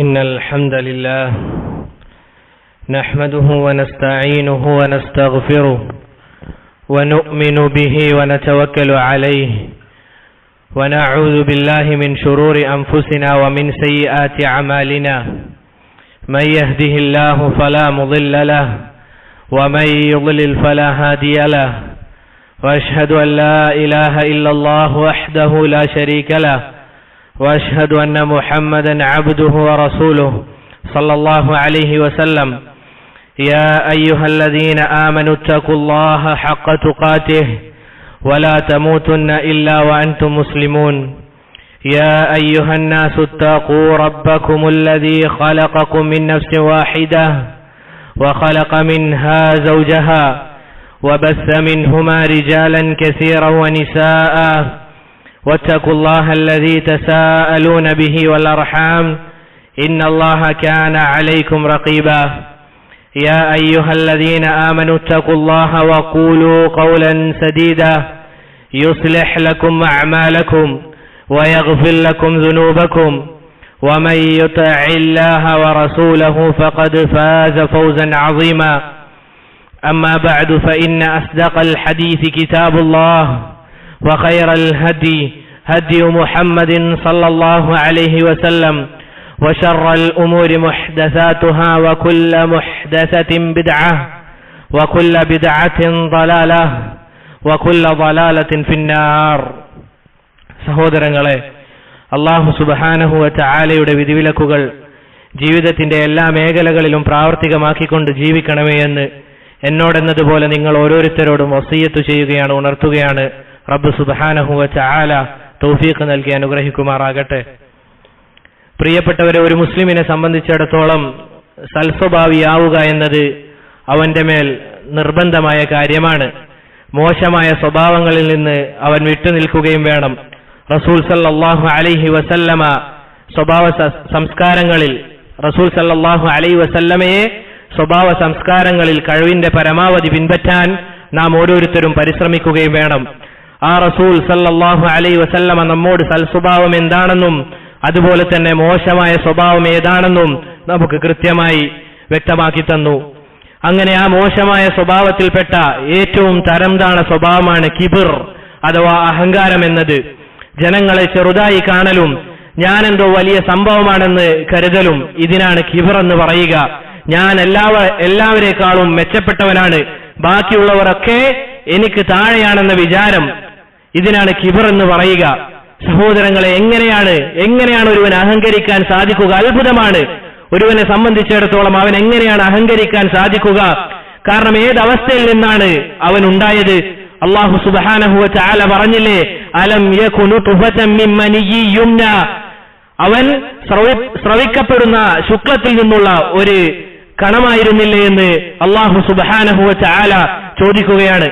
إن الحمد لله نحمده ونستعينه ونستغفره ونؤمن به ونتوكل عليه ونعوذ بالله من شرور أنفسنا ومن سيئات أعمالنا من يهده الله فلا مضل له ومن يضلل فلا هادي له وأشهد أن لا إله إلا الله وحده لا شريك له وأشهد أن محمدا عبده ورسوله صلى الله عليه وسلم يا أيها الذين آمنوا اتقوا الله حق تقاته ولا تموتن إلا وأنتم مسلمون يا أيها الناس اتقوا ربكم الذي خلقكم من نفس واحدة وخلق منها زوجها وبث منهما رجالا كثيرا ونساء واتقوا الله الذي تساءلون به والأرحام إن الله كان عليكم رقيبا يا أيها الذين آمنوا اتقوا الله وقولوا قولا سديدا يصلح لكم أعمالكم ويغفر لكم ذنوبكم ومن يطع الله ورسوله فقد فاز فوزا عظيما أما بعد فإن أصدق الحديث كتاب الله وخير الهدي هدي محمد صلى الله عليه وسلم وشر الأمور محدثاتها وكل محدثة بدعة وكل بدعة ضلالة وكل ضلالة في النار. സഹോദരങ്ങളെ, അല്ലാഹു സുബ്ഹാനഹു വ തആലയുടെ വിധിവിലക്കുകൾ ജീവിതത്തിന്റെ എല്ലാ മേഖലകളിലും പ്രാവർത്തികമാക്കിക്കൊണ്ട് ജീവിക്കണമേ എന്ന് എന്നോടെന്നതുപോലെ നിങ്ങൾ ഓരോരുത്തരോടും വസിയ്യത്ത് ചെയ്യുകയാണ്, ഉണർത്തുകയാണ്. റബ്ബ് സുബ്ഹാനഹു വ തആല തൗഫീഖ് നൽകി അനുഗ്രഹിക്കുമാറാകട്ടെ. പ്രിയപ്പെട്ടവരെ, ഒരു മുസ്ലിമിനെ സംബന്ധിച്ചിടത്തോളം സൽസ്വഭാവിയാവുക എന്നത് അവന്റെ മേൽ നിർബന്ധമായ കാര്യമാണ്. മോശമായ സ്വഭാവങ്ങളിൽ നിന്ന് അവൻ വിട്ടുനിൽക്കുകയും വേണം. റസൂൽ സല്ലല്ലാഹു അലൈഹി വസല്ലമ സ്വഭാവ സംസ്കാരങ്ങളിൽ റസൂൽ സല്ലല്ലാഹു അലൈഹി വസല്ലമയെ സ്വഭാവ സംസ്കാരങ്ങളിൽ കഴിവിന്റെ പരമാവധി പിൻപറ്റാൻ നാം ഓരോരുത്തരും പരിശ്രമിക്കുകയും വേണം. ആ റസൂൽ സല്ലല്ലാഹു അലൈഹി വസല്ലമ നമ്മോട് സൽസ്വഭാവം എന്താണെന്നും അതുപോലെ തന്നെ മോശമായ സ്വഭാവം ഏതാണെന്നും നമുക്ക് കൃത്യമായി വ്യക്തമാക്കി തന്നു. അങ്ങനെ ആ മോശമായ സ്വഭാവത്തിൽപ്പെട്ട ഏറ്റവും തരംതാണ സ്വഭാവമാണ് കിബിർ അഥവാ അഹങ്കാരം എന്നത്. ജനങ്ങളെ ചെറുതായി കാണലും ഞാനെന്തോ വലിയ സംഭവമാണെന്ന് കരുതലും ഇതിനാണ് കിബിർ എന്ന് പറയുക. ഞാൻ എല്ലാവരെക്കാളും മെച്ചപ്പെട്ടവനാണ്, ബാക്കിയുള്ളവരൊക്കെ എനിക്ക് താഴെയാണെന്ന വിചാരം, ഇതിനാണ് കിബിർ എന്ന് പറയുക. സഹോദരങ്ങളെ, എങ്ങനെയാണ് ഒരുവൻ അഹങ്കരിക്കാൻ സാധിക്കുക? അത്ഭുതമാണ്. ഒരുവനെ സംബന്ധിച്ചിടത്തോളം അവൻ എങ്ങനെയാണ് അഹങ്കരിക്കാൻ സാധിക്കുക? കാരണം ഏതവസ്ഥയിൽ നിന്നാണ് അവൻ ഉണ്ടായത്? അല്ലാഹു സുബ്ഹാനഹു വ തആല പറഞ്ഞില്ലേ, അലം യകുനു തുഫതൻ മിൻ മനിയ്യി യുംന, അവൻ സ്രവിക്കപ്പെടുന്ന ശുക്ലത്തിൽ നിന്നുള്ള ഒരു കണമായിരുന്നില്ലേ എന്ന് അല്ലാഹു സുബ്ഹാനഹു വ തആല ചോദിക്കുകയാണ്.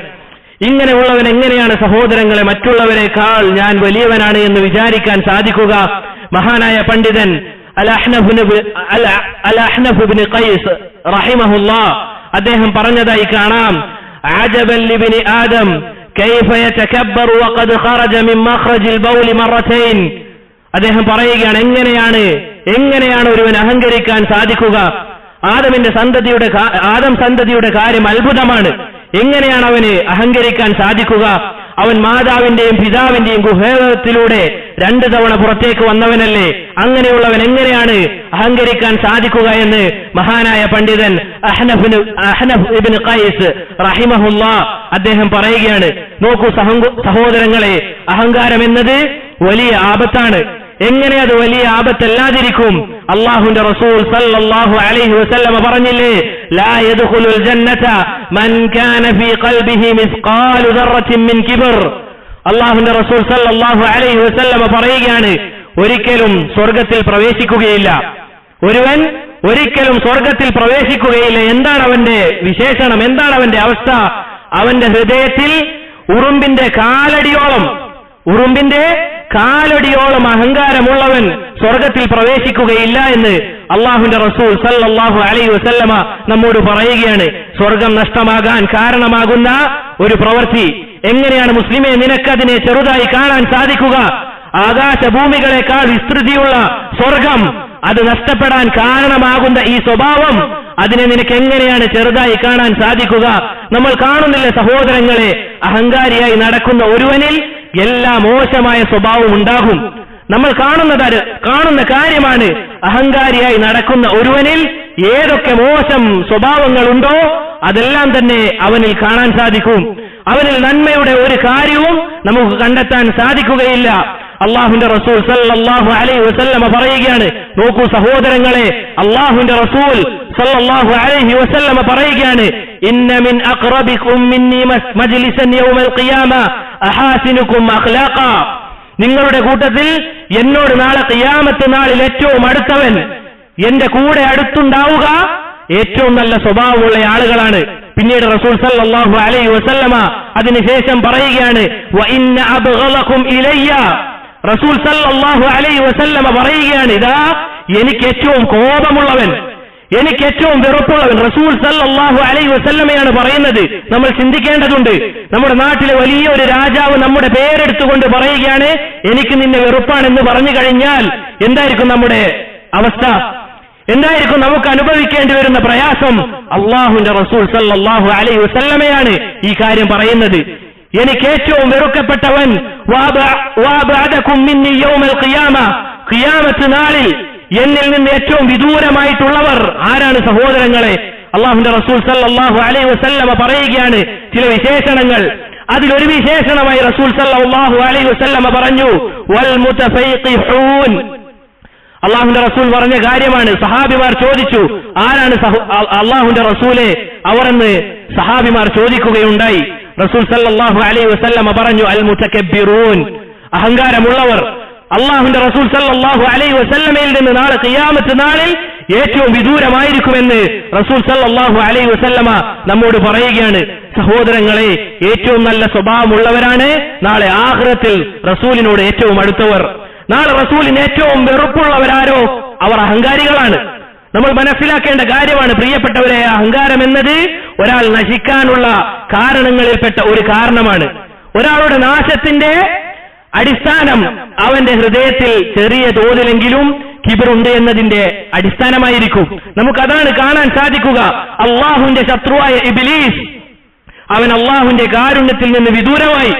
ഇങ്ങനെയുള്ളവൻ എങ്ങനെയാണ് സഹോദരങ്ങളെ മറ്റുള്ളവരെക്കാൾ ഞാൻ വലിയവനാണ് എന്ന് വിചാരിക്കാൻ സാധിക്കുക? മഹാനായ പണ്ഡിതൻ അൽ-അഹ്നഫ് ഇബ്നു ഖൈസ് റഹിമഹുല്ലാഹ് അദ്ദേഹം പറഞ്ഞതായി കാണാം, അജബൻ ലിബ്നി ആദം കൈഫ യതകബ്ബറു വഖദ് ഖറജ മിൻ മഖ്റജിൽ ബൗലി മറതൈൻ. അദ്ദേഹം പറയുകയാണ്, എങ്ങനെയാണ് ഒരുവൻ അഹങ്കരിക്കാൻ സാധിക്കുക? ആദം സന്തതിയുടെ കാര്യം അത്ഭുതമാണ്. എങ്ങനെയാണ് അവന് അഹങ്കരിക്കാൻ സാധിക്കുക? അവൻ മാതാവിന്റെയും പിതാവിന്റെയും ഗുഹേയത്തിലൂടെ 2 തവണ പുറത്തേക്ക് വന്നവനല്ലേ? അങ്ങനെയുള്ളവൻ എങ്ങനെയാണ് അഹങ്കരിക്കാൻ സാധിക്കുക എന്ന് മഹാനായ പണ്ഡിതൻ അഹ്നഫ് ഇബ്നു ഖൈസ് റഹിമഹുല്ലാഹ് അദ്ദേഹം പറയുകയാണ്. നോക്കൂ സഹോദരങ്ങളെ, അഹങ്കാരം എന്നത് വലിയ ആപത്താണ്. എങ്ങനെ അത് വലിയ ആപത്തല്ലാതിരിക്കും? അല്ലാഹുവിന്റെ റസൂൽ സല്ലല്ലാഹു അലൈഹി വസല്ലമ പറഞ്ഞില്ലേ, ലാ യദ്ഖുലുൽ ജന്നത മൻ കാന ഫീ ഖൽബിഹി മിസ്ഖാലു ദർറത്തിൻ മിൻ കിബ്ർ. അല്ലാഹുവിന്റെ റസൂൽ സല്ലല്ലാഹു അലൈഹി വസല്ലമ പറയുകയാണ്, ഒരിക്കലും സ്വർഗ്ഗത്തിൽ പ്രവേശിക്കുകയില്ല. ഒരുവൻ ഒരിക്കലും സ്വർഗ്ഗത്തിൽ പ്രവേശിക്കുകയില്ല. എന്താണ് അവന്റെ വിശേഷണം? എന്താണ് അവന്റെ അവസ്ഥ? അവന്റെ ഹൃദയത്തിൽ ഉറുമ്പിന്റെ കാലടിയോളം അഹങ്കാരമുള്ളവൻ സ്വർഗ്ഗത്തിൽ പ്രവേശിക്കുകയില്ല എന്ന് അല്ലാഹുവിന്റെ റസൂൽ സല്ലല്ലാഹു അലൈഹി വസല്ലമ നമ്മോട് പറയുകയാണ്. സ്വർഗം നഷ്ടമാകാൻ കാരണമാകുന്ന ഒരു പ്രവൃത്തി എങ്ങനെയാണ് മുസ്ലിമേ നിനക്കതിനെ ചെറുതായി കാണാൻ സാധിക്കുക? ആകാശഭൂമികളെക്കാൾ വിസ്തൃതിയുള്ള സ്വർഗം അത് നഷ്ടപ്പെടാൻ കാരണമാകുന്ന ഈ സ്വഭാവം, അതിനെ നിനക്ക് എങ്ങനെയാണ് ചെറുതായി കാണാൻ സാധിക്കുക? നമ്മൾ കാണുന്നില്ല സഹോദരങ്ങളെ, അഹങ്കാരിയായി നടക്കുന്ന ഒരുവനിൽ എല്ലാ മോശമായ സ്വഭാവം ഉണ്ടാകും. നമ്മൾ കാണുന്ന കാര്യമാണ്. അഹങ്കാരിയായി നടക്കുന്ന ഒരുവനിൽ ഏതൊക്കെ മോശം സ്വഭാവങ്ങളുണ്ടോ അതെല്ലാം തന്നെ അവനിൽ കാണാൻ സാധിക്കും. അവനിൽ നന്മയുടെ ഒരു കാര്യവും നമുക്ക് കണ്ടെത്താൻ സാധിക്കുകയില്ല. അല്ലാഹുവിന്റെ റസൂൽ സല്ലല്ലാഹു അലൈഹി വസല്ലമ പറയുകയാണ്, നോക്കൂ സഹോദരങ്ങളെ, അല്ലാഹുവിന്റെ റസൂൽ സല്ലല്ലാഹു അലൈഹി വസല്ലമ പറയുകയാണ്, ഇന്ന മിൻ അഖ്റബികും മിന്നി മജ്ലിസൻ യൗമൽ ഖിയാമ അഹാസിനുകും അഖ്ലാഖ. നിങ്ങളുടെ കൂട്ടത്തിൽ എന്നോട് നാളെ ഖിയാമത്ത് നാളിൽ ഏറ്റവും അടുത്തവൻ, എന്റെ കൂടെ അടുത്തുണ്ടാവുക ഏറ്റവും നല്ല സ്വഭാവമുള്ള ആളുകളാണ്. പിന്നീട് റസൂൽ സല്ലല്ലാഹു അലൈഹി വസല്ലമ അതിനുശേഷം പറയുകയാണ്, വ ഇന്ന അബ്ഗളകും ഇലയ്യ. റസൂൽ സല്ലല്ലാഹു അലൈഹി വസല്ലമ പറയുകയാണ്, ഇതാ എനിക്ക് ഏറ്റവും കോപമുള്ളവൻ, എനിക്ക് ഏറ്റവും വെറുപ്പുള്ളവൻ. റസൂൽ സല്ലല്ലാഹു അലൈഹി വസല്ലമയാണ് പറയുന്നത്. നമ്മൾ ചിന്തിക്കേണ്ടതുണ്ട്. നമ്മുടെ നാട്ടിലെ വലിയൊരു രാജാവ് നമ്മുടെ പേരെടുത്തുകൊണ്ട് പറയുകയാണ്, എനിക്ക് നിന്നെ വെറുപ്പാണെന്ന് പറഞ്ഞു കഴിഞ്ഞാൽ എന്തായിരിക്കും നമ്മുടെ അവസ്ഥ? എന്തായിരിക്കും നമുക്ക് അനുഭവിക്കേണ്ടി വരുന്ന പ്രയാസം? അല്ലാഹുവിന്റെ റസൂൽ സല്ലല്ലാഹു അലൈഹി വസല്ലമയാണ് ഈ കാര്യം പറയുന്നത്. എനിക്ക് ഏറ്റവും വെറുക്കപ്പെട്ടവൻ ഖിയാമത്ത് നാളിൽ എന്നിൽ നിന്ന് ഏറ്റവും വിദൂരമായിട്ടുള്ളവർ ആരാണ് സഹോദരങ്ങളെ? അല്ലാഹുവിന്റെ റസൂൽ സല്ലല്ലാഹു അലൈഹി വസല്ലമ പറയുകയാണ് ചില വിശേഷണങ്ങൾ. അതിലൊരു വിശേഷണമായി റസൂൽ സല്ലല്ലാഹു അലൈഹി വസല്ലമ പറഞ്ഞു, വൽ മുതഫൈഖിഹൂൻ. അള്ളാഹുവിന്റെ റസൂൽ പറഞ്ഞ കാര്യമാണ്. സഹാബിമാർ ചോദിച്ചു, ആരാണ് അള്ളാഹുവിന്റെ റസൂലെ അവരെന്ന് സഹാബിമാർ ചോദിക്കുകയുണ്ടായി. റസൂൽ സല്ലല്ലാഹു അലൈഹി വസല്ലമ പറഞ്ഞു, അൽ മുതകബ്ബിറൂൻ, അഹങ്കാരമുള്ളവർ. അള്ളാഹുവിന്റെ റസൂൽ സല്ലല്ലാഹു അലൈഹി വസല്ലമയിൽ നിന്ന് നാളെ ഖിയാമത്ത് നാളിൽ ഏറ്റവും വിദൂരമായിരിക്കുമെന്ന് റസൂൽ സല്ലല്ലാഹു അലൈഹി വസല്ലമ നമ്മോട് പറയുകയാണ്. സഹോദരങ്ങളെ, ഏറ്റവും നല്ല സ്വഭാവമുള്ളവരാണ് നാളെ ആഖിറത്തിൽ റസൂലിനോട് ഏറ്റവും അടുത്തവർ. നാളെ റസൂലിന് ഏറ്റവും വെറുപ്പുള്ളവരാരോ അവർ അഹങ്കാരികളാണ്. നമ്മൾ മനസ്സിലാക്കേണ്ട കാര്യമാണ് പ്രിയപ്പെട്ടവരെ, അഹങ്കാരം എന്നത് ഒരാൾ നശിക്കാനുള്ള കാരണങ്ങളിൽപ്പെട്ട ഒരു കാരണമാണ്. ഒരാളുടെ നാശത്തിന്റെ അടിസ്ഥാനം അവന്റെ ഹൃദയത്തിൽ ചെറിയ തോതിലെങ്കിലും കിബറുണ്ട് എന്നതിന്റെ അടിസ്ഥാനമായിരിക്കും. നമുക്കതാണ് കാണാൻ സാധിക്കുക. അള്ളാഹുവിന്റെ ശത്രുവായ ഇബ്ലീസ്, അവൻ അള്ളാഹുവിന്റെ കാരുണ്യത്തിൽ നിന്ന് വിദൂരമായി,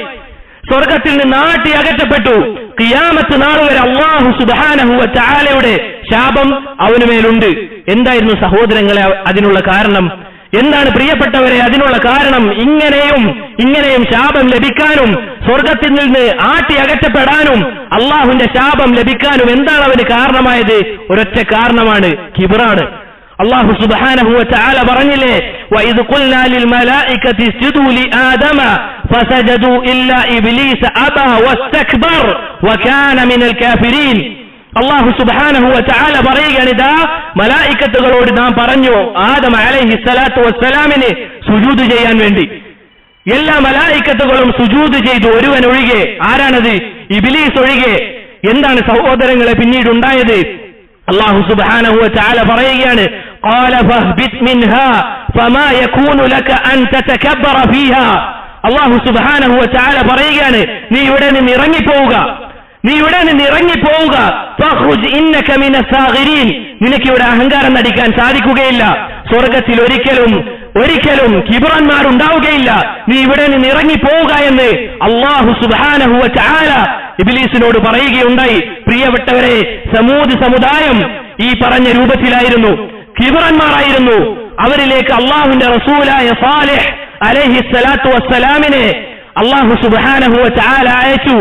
സ്വർഗത്തിൽ നിന്ന് ആട്ടി അകറ്റപ്പെട്ടു. ഖിയാമത്ത് നാൾ വരെ അല്ലാഹു സുബ്ഹാനഹു വ തആലയുടെ ശാപം അവനുമേലുണ്ട്. എന്തായിരുന്നു സഹോദരങ്ങളെ അതിനുള്ള കാരണം? എന്താണ് പ്രിയപ്പെട്ടവരെ അതിനുള്ള കാരണം? ഇങ്ങനെയും ശാപം ലഭിക്കാനും സ്വർഗത്തിൽ നിന്ന് ആട്ടി അകറ്റപ്പെടാനും അള്ളാഹുവിന്റെ ശാപം ലഭിക്കാനും എന്താണ് അവന് കാരണമായത്? ഒരൊറ്റ കാരണമാണ്, കിബ്റാണ്. അല്ലാഹു സുബ്ഹാനഹു വ തആല പറഞ്ഞില്ലേ, വഇദ് ഖുൽനാ ലിൽ മലായികതി ഇസ്ജുദൂ ലിആദമ ഫസജദൂ ഇല്ലാ ഇബ്ലീസ അബാ വസ്തക്ബർ വകാന മിനൽ കാഫിരീൻ. അല്ലാഹു സുബ്ഹാനഹു വ തആല പറയുകയാണ്, ഇതാ മലായികത്തുകളോട് നാം പറഞ്ഞു ആദം അലൈഹിസ്സലാത്തു വസ്സലാമിന് സുജൂദ് ചെയ്യാൻ വേണ്ടി. എല്ലാ മലായികത്തുകളും സുജൂദ് ചെയ്തു, ഒരുവൻ ഒഴികെ. ആരാണത്? ഇബ്ലീസ് ഒഴികെ. എന്താണ് സഹോദരങ്ങളെ പിന്നീട് ഉണ്ടായത്? അല്ലാഹു സുബ്ഹാനഹു വ തആല പറയുകയാണ്, ഖാല ഫഹ്ബിത് മിൻഹാ ഫമാ യകൂനു ലക അൻ തതകബ്ബറ ഫീഹാ. അല്ലാഹു സുബ്ഹാനഹു വ തആല പറയുകയാണ്, നീ ഇവിടെ നിന്ന് ഇറങ്ങിപ്പോവുക. ഫഖ്റുജ് ഇന്നക മിനസ് സാഗിരീൻ. നിനക്ക് ഇവിടെ അഹങ്കാരം നടിക്കാൻ സാധിക്കുകയില്ല. സ്വർഗത്തിൽ ഒരിക്കലും കിബ്രന്മാരുണ്ടാവുകയില്ല. നീ ഇവിടെ നിന്ന് ഇറങ്ങിപ്പോവുക എന്ന് അല്ലാഹു സുബ്ഹാനഹു വ തആല ഇബ്ലീസിനോട് പറയുകയുണ്ടായി. പ്രിയപ്പെട്ടവരെ, സമൂദ് സമുദായം ഈ പറഞ്ഞ രൂപത്തിലായിരുന്നു, കിബ്രന്മാരായിരുന്നു. അവരിലേക്ക് അല്ലാഹുവിന്റെ റസൂലായ സാലിഹ് അലൈഹിസ്സലാത്തു വസ്സലാമിനെ അല്ലാഹു സുബ്ഹാനഹു വ തആല അയച്ചു.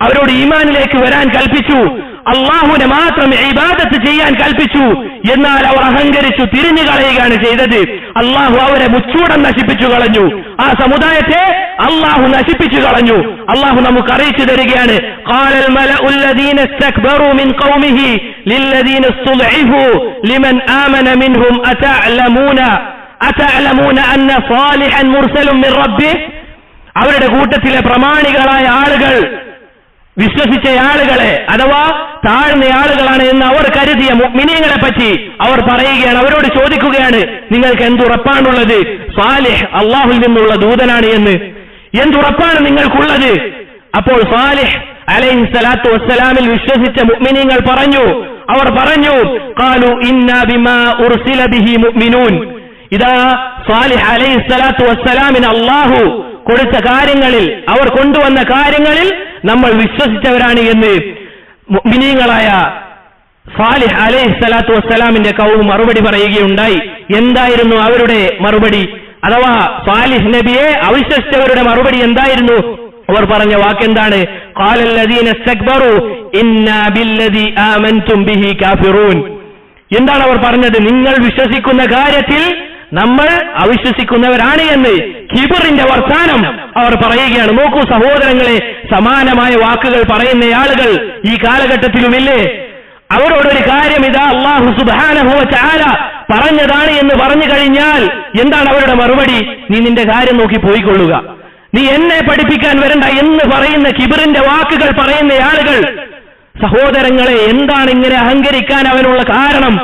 അവരോട് ഈമാനിലേക്ക് വരാൻ കൽപ്പിച്ചു, അള്ളാഹുവിനെ മാത്രം ഇബാദത്ത് ചെയ്യാൻ കൽപ്പിച്ചു. എന്നാൽ അവർ അഹങ്കരിച്ചു, തിരിഞ്ഞു കളയുകയാണ് ചെയ്തത്. അള്ളാഹു അവരെ മുച്ചൂടം നശിപ്പിച്ചു കളഞ്ഞു. ആ സമുദായത്തെ അള്ളാഹു നശിപ്പിച്ചു കളഞ്ഞു. അള്ളാഹു നമുക്ക് അറിയിച്ചു തരികയാണ്, ഖാലൽ മലഉ الذين استكبروا من قومه للذين استضعفوا لمن آمن منهم أتعلمون أن صالحا مرسل من ربه. അവരുടെ കൂട്ടത്തിലെ പ്രമാണികളായ ആളുകൾ, വിശ്വസിച്ച ആളുകളെ അഥവാ താഴ്ന്ന ആളുകളാണ് എന്ന് അവർ കരുതിയ മുഅ്മിനീങ്ങളെ പറ്റി അവർ പറയുകയാണ്, അവരോട് ചോദിക്കുകയാണ്, നിങ്ങൾക്ക് എന്തുറപ്പാണുള്ളത്? സാലിഹ് അള്ളാഹുവിൽ നിന്നുള്ള ദൂതനാണ് എന്ന് എന്തുറപ്പാണ് നിങ്ങൾക്കുള്ളത്? അപ്പോൾ സാലിഹ് അലൈഹിസ്സലാത്തു വസ്സലാമിൽ വിശ്വസിച്ച മുഅ്മിനീങ്ങൾ പറഞ്ഞു, അവർ പറഞ്ഞു, ഖാലു ഇന്നാ ബിമാ ഉർസില ബിഹി മുഅ്മിനൂൻ. ഇതാ സ്വാലിഹ് അലൈഹിസ്സലാത്തു വസ്സലാമിന് അല്ലാഹു കൊടുത്ത കാര്യങ്ങളിൽ, അവർ കൊണ്ടുവന്ന കാര്യങ്ങളിൽ നമ്മൾ വിശ്വസിച്ചവരാണ് എന്ന് മുഅ്മിനീങ്ങളായ സ്വാലിഹ് അലൈഹിസ്സലാത്തു വസ്സലാമിന്റെ ഖൗം മറുപടി പറയുകയുണ്ടായി. എന്തായിരുന്നു അവരുടെ മറുപടി? അഥവാ സ്വാലിഹ് നബിയെ അവിശ്വസിച്ചവരുടെ മറുപടി എന്തായിരുന്നു? അവർ പറഞ്ഞ വാക്കെന്താണ്? ഖാലല്ലദീന ഇസ്തക്ബറു ഇന്നാ ബില്ലദീ ആമൻതും ബിഹി കാഫിറൂൻ. എന്താണ് അവർ പറഞ്ഞത്? നിങ്ങൾ വിശ്വസിക്കുന്ന കാര്യത്തിൽ നമ്മൾ അവിശ്വസിക്കുന്നവരാണ് എന്ന് കിബറിന്റെ വർത്താനം അവർ പറയുകയാണ്. നോക്കൂ സഹോദരങ്ങളെ, സമാനമായ വാക്കുകൾ പറയുന്ന ആളുകൾ ഈ കാലഘട്ടത്തിലുമില്ലേ? അവരോടൊരു കാര്യം ഇതാ അല്ലാഹു സുബ്ഹാനഹു വ തആല പറഞ്ഞതാണ് എന്ന് പറഞ്ഞു കഴിഞ്ഞാൽ എന്താണ് അവരുടെ മറുപടി? നീ നിന്റെ കാര്യം നോക്കി പോയിക്കൊള്ളുക, നീ എന്നെ പഠിപ്പിക്കാൻ വരണ്ട എന്ന് പറയുന്ന കിബറിന്റെ വാക്കുകൾ പറയുന്ന ആളുകൾ. സഹോദരങ്ങളെ, എന്താണ് ഇങ്ങനെ അഹങ്കരിക്കാൻ അവനുള്ള കാരണം?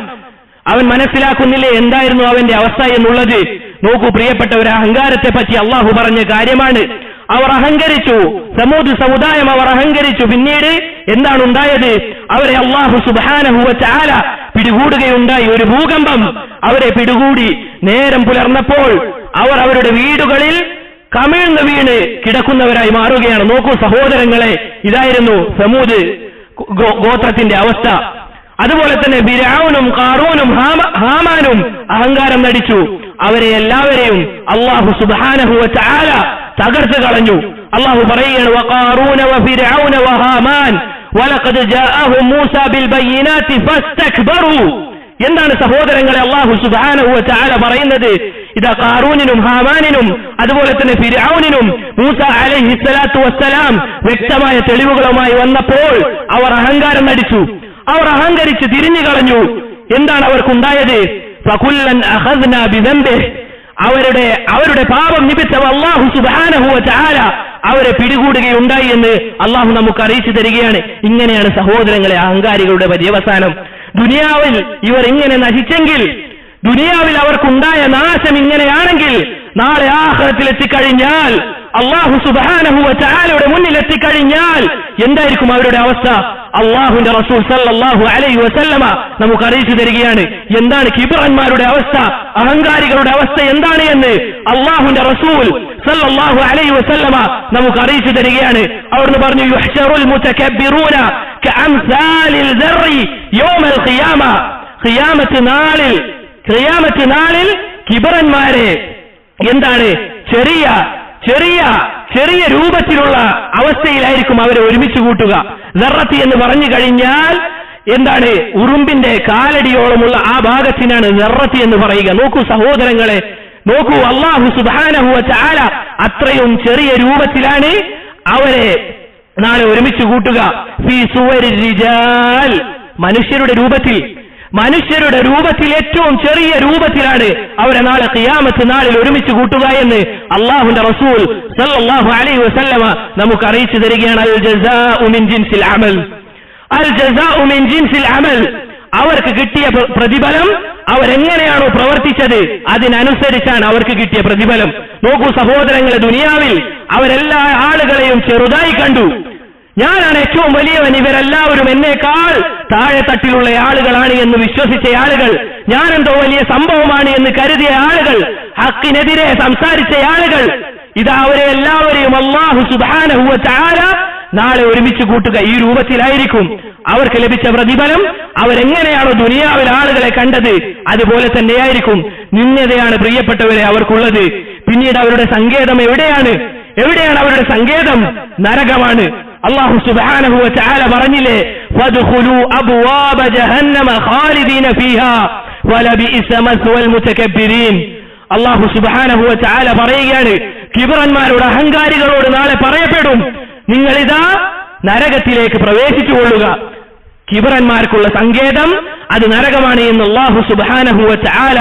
അവൻ മനസ്സിലാക്കുന്നില്ലേ എന്തായിരുന്നു അവന്റെ അവസ്ഥ എന്നുള്ളത്? നോക്കൂ പ്രിയപ്പെട്ടവരെ, അഹങ്കാരത്തെ പറ്റി അള്ളാഹു പറഞ്ഞ കാര്യമാണ്. അവർ അഹങ്കരിച്ചു, സമൂദ് സമുദായം അവർ അഹങ്കരിച്ചു. പിന്നീട് എന്താണ് ഉണ്ടായത്? അവരെ അല്ലാഹു സുബ്ഹാനഹു വ തആല പിടികൂടുകയുണ്ടായി. ഒരു ഭൂകമ്പം അവരെ പിടികൂടി. നേരം പുലർന്നപ്പോൾ അവർ അവരുടെ വീടുകളിൽ കമിഴ്ന്ന് വീണ് കിടക്കുന്നവരായി മാറുകയാണ്. നോക്കൂ സഹോദരങ്ങളെ, ഇതായിരുന്നു സമൂദ് ഗോത്രത്തിന്റെ അവസ്ഥ. അതുപോലെ തന്നെ ഫിർഔനും ഖാറൂനും ഹാമാനും അഹങ്കാരം നടിച്ചു. അവരെ എല്ലാവരെയും അല്ലാഹു സുബ്ഹാനഹു വ തആല തകർത്ത് കളഞ്ഞു. അല്ലാഹു പറയുകയാണ്, വഖാറൂന വഫിർഔന വഹാമാൻ വലഖദ് ജാഅഹും മൂസ ബിൽബയ്യിനാതി ഫസ്തക്ബറു. എന്താണ് സഹോദരങ്ങളെ അല്ലാഹു സുബ്ഹാനഹു വ തആല പറയുന്നത്? ഇതാ ഖാറൂനിനും ഹാമാനിനും അതുപോലെ തന്നെ ഫിർഔനിനും മൂസ അലൈഹിസ്സലാത്തു വസ്സലാം വ്യക്തമായ തെളിവുകളുമായി വന്നപ്പോൾ അവർ അഹങ്കാരം നടിച്ചു. അവർ അഹങ്കരിച്ച് തിരിഞ്ഞു കളഞ്ഞു. എന്താണ് അവർക്കുണ്ടായത്? ഫകുല്ലൻ അഖദ്നാ ബിദംബിഹി. അവരുടെ പാപം നിമിത്തം അല്ലാഹു സുബ്ഹാനഹു വ തആല അവരെ പിടികൂടുകയുണ്ടായി എന്ന് അല്ലാഹു നമുക്ക് അറിയിച്ചു തരികയാണ്. ഇങ്ങനെയാണ് സഹോദരങ്ങളെ അഹങ്കാരികളുടെ പര്യവസാനം. ദുനിയാവിൽ ഇവർ ഇങ്ങനെ നശിച്ചെങ്കിൽ, ദുനിയാവിൽ അവർക്കുണ്ടായ നാശം ഇങ്ങനെയാണെങ്കിൽ, നാളെ ആഖിറത്തിൽ എത്തിക്കഴിഞ്ഞാൽ, അല്ലാഹു സുബ്ഹാനഹു വ തആലയുടെ മുന്നിൽ എത്തിക്കഴിഞ്ഞാൽ എന്തായിരിക്കും അവരുടെ അവസ്ഥ? അല്ലാഹുവിന്റെ റസൂൽ സല്ലല്ലാഹു അലൈഹി വസല്ലമ നമുക്ക് അറിയിച്ചു തരികയാണ്. എന്താണ് കിബ്റന്മാരുടെ അവസ്ഥ, അഹങ്കാരികളുടെ അവസ്ഥ എന്താണ് എന്ന് അല്ലാഹുവിന്റെ റസൂൽ സല്ലല്ലാഹു അലൈഹി വസല്ലമ നമുക്ക് അറിയിച്ചു തരികയാണ്. അവിടുന്ന് പറഞ്ഞു, യുഹ്ശറുൽ മുതകബ്ബിറൂന കഅംസാലിൽ ദർരി യൗമൽ ഖിയാമ. ഖിയാമത്ത് നാളിൽ കിബ്റന്മാരെ എന്താണ് ചെറിയ രൂപത്തിലുള്ള അവസ്ഥയിലായിരിക്കും അവരെ ഒരുമിച്ച് കൂട്ടുക. ദർറത്തി എന്ന് പറഞ്ഞു കഴിഞ്ഞാൽ എന്താണ്? ഉറുമ്പിന്റെ കാലടിയോളമുള്ള ആ ഭാഗത്തിനാണ് ദർറത്തി എന്ന് പറയുക. നോക്കൂ സഹോദരങ്ങളെ, നോക്കൂ അല്ലാഹു സുബ്ഹാനഹു വ തആല അത്രയും ചെറിയ രൂപത്തിലാണ് അവരെ നാളെ ഒരുമിച്ച് കൂട്ടുക. ഫീ സുവരിർ റിജാൽ, മനുഷ്യരുടെ രൂപത്തിൽ ഏറ്റവും ചെറിയ രൂപത്തിലാണ് അവരെ നാളെ ഖിയാമത്ത് നാളിൽ ഒരുമിച്ച് കൂട്ടുക എന്ന് അല്ലാഹുവിന്റെ റസൂൽ സല്ലല്ലാഹു അലൈഹി വസല്ലമ നമുക്ക് അറിയിച്ചു തരികയാണ്. അൽ ജസാഉ മിൻ ജിൻസിൽ അമൽ. അൽ ജസാഉ മിൻ ജിൻസിൽ അമൽ. അവർക്ക് കിട്ടിയ പ്രതിഫലം, അവരെങ്ങനെയാണോ പ്രവർത്തിച്ചത് അതിനനുസരിച്ചാണ് അവർക്ക് കിട്ടിയ പ്രതിഫലം. നോക്കൂ സഹോദരങ്ങളെ, ദുനിയാവിൽ അവരെല്ലാ ആളുകളെയും ചെറുതായി കണ്ടു. ഞാനാണ് ഏറ്റവും വലിയവൻ, ഇവരെല്ലാവരും എന്നേക്കാൾ താഴെ തട്ടിലുള്ള ആളുകളാണ് എന്ന് വിശ്വസിച്ച ആളുകൾ, ഞാനെന്തോ വലിയ സംഭവമാണ് എന്ന് കരുതിയ ആളുകൾ, ഹക്കിനെതിരെ സംസാരിച്ച ആളുകൾ, ഇതാ അവരെ എല്ലാവരെയും അല്ലാഹു സുബ്ഹാനഹു വ തആല നാളെ ഒരുമിച്ച് കൂട്ടുക. ഈ രൂപത്തിലായിരിക്കും അവർക്ക് ലഭിച്ച പ്രതിഫലം. അവരെങ്ങനെയാണോ ദുനിയാവിൽ ആളുകളെ കണ്ടത് അതുപോലെ തന്നെയായിരിക്കും. നിന്ദതയാണ് പ്രിയപ്പെട്ടവരെ അവർക്കുള്ളത്. പിന്നീട് അവരുടെ സങ്കേതം എവിടെയാണ് അവരുടെ സങ്കേതം? നരകമാണ്. അല്ലാഹു സുബ്ഹാനഹു വ തആല പറഞ്ഞില്ലേ, ഫദ്ഖുലൂ അബ്വാബ ജഹന്നമ ഖാലിദീന ഫീഹാ വലബിഇസ മസ്വൽ മുതകബ്ബിരീൻ. അല്ലാഹു സുബ്ഹാനഹു വ തആല പറയുകയാണ്, കിബ്റന്മാരോട്, അഹങ്കാരികളോട് നാളെ പറയപ്പെടും, നിങ്ങളിതാ നരകത്തിലേക്ക് പ്രവേശിച്ചുകൊള്ളുക. കിബ്റന്മാർക്കുള്ള സങ്കേതം അത് നരകമാണ് എന്ന് അല്ലാഹു സുബ്ഹാനഹു വ തആല